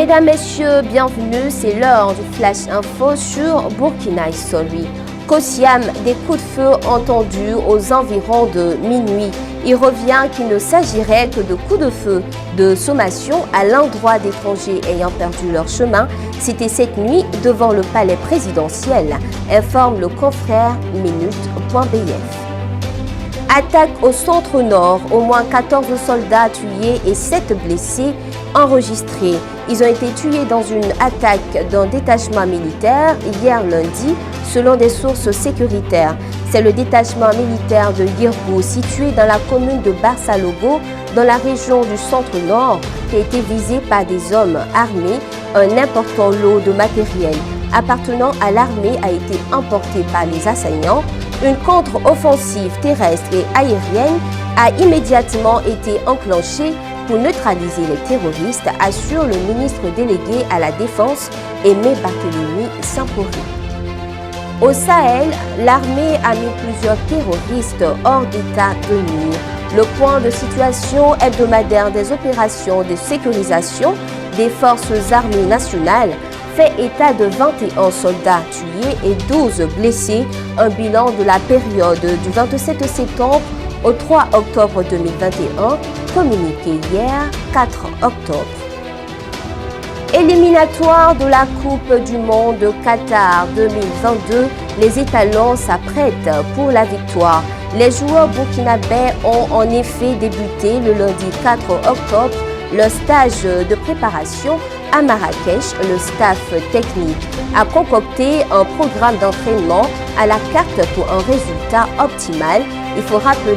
Mesdames, Messieurs, bienvenue, c'est l'heure du Flash Info sur Burkina Story. Kosiam, des coups de feu entendus aux environs de minuit. Il revient qu'il ne s'agirait que de coups de feu de sommation à l'endroit d'étrangers ayant perdu leur chemin. C'était cette nuit devant le palais présidentiel, informe le confrère minute.bf. Attaque au centre-nord, au moins 14 soldats tués et 7 blessés enregistrés. Ils ont été tués dans une attaque d'un détachement militaire hier lundi, selon des sources sécuritaires. C'est le détachement militaire de Yirgou, situé dans la commune de Barsalogo, dans la région du centre-nord, qui a été visé par des hommes armés. Un important lot de matériel appartenant à l'armée a été emporté par les assaillants. Une contre-offensive terrestre et aérienne a immédiatement été enclenchée pour neutraliser les terroristes, assure le ministre délégué à la Défense, Aimé Barthélémy Samporé. Au Sahel, l'armée a mis plusieurs terroristes hors d'état de nuire. Le point de situation hebdomadaire des opérations de sécurisation des forces armées nationales fait état de 21 soldats tués et 12 blessés, un bilan de la période du 27 septembre au 3 octobre 2021, communiqué hier 4 octobre. Éliminatoire de la Coupe du Monde Qatar 2022, les étalons s'apprêtent pour la victoire. Les joueurs burkinabés ont en effet débuté le lundi 4 octobre le stage de préparation à Marrakech. Le staff technique a concocté un programme d'entraînement à la carte pour un résultat optimal. Il faut rappeler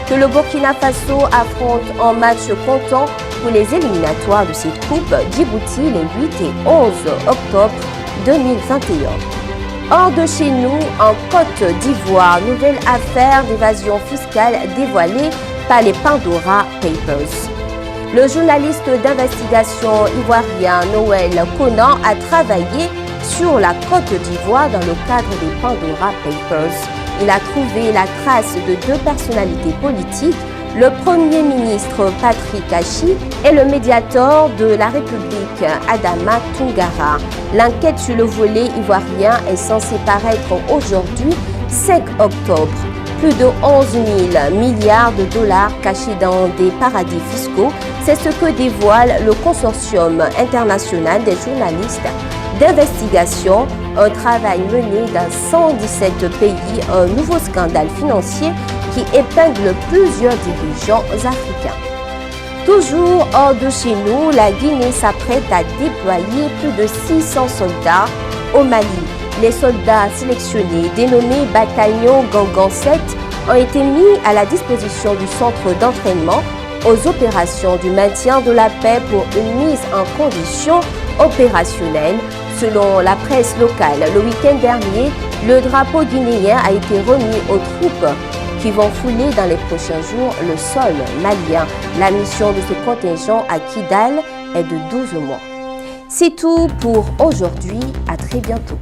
que le Burkina Faso affronte en match comptant pour les éliminatoires de cette coupe Djibouti les 8 et 11 octobre 2021. Hors de chez nous, en Côte d'Ivoire, nouvelle affaire d'évasion fiscale dévoilée par les Pandora Papers. Le journaliste d'investigation ivoirien Noël Conan a travaillé sur la Côte d'Ivoire dans le cadre des Pandora Papers. Il a trouvé la trace de 2 personnalités politiques, le Premier ministre Patrick Achi et le médiateur de la République Adama Toungara. L'enquête sur le volet ivoirien est censée paraître aujourd'hui, 5 octobre. Plus de 11 000 milliards de dollars cachés dans des paradis fiscaux, c'est ce que dévoile le Consortium international des journalistes d'investigation, un travail mené dans 117 pays, un nouveau scandale financier qui épingle plusieurs dirigeants africains. Toujours hors de chez nous, la Guinée s'apprête à déployer plus de 600 soldats au Mali. Les soldats sélectionnés, dénommés Bataillon Gangan 7, ont été mis à la disposition du centre d'entraînement aux opérations du maintien de la paix pour une mise en condition opérationnelle. Selon la presse locale, le week-end dernier, le drapeau guinéen a été remis aux troupes qui vont fouler dans les prochains jours le sol malien. La mission de ce contingent à Kidal est de 12 mois. C'est tout pour aujourd'hui. À très bientôt.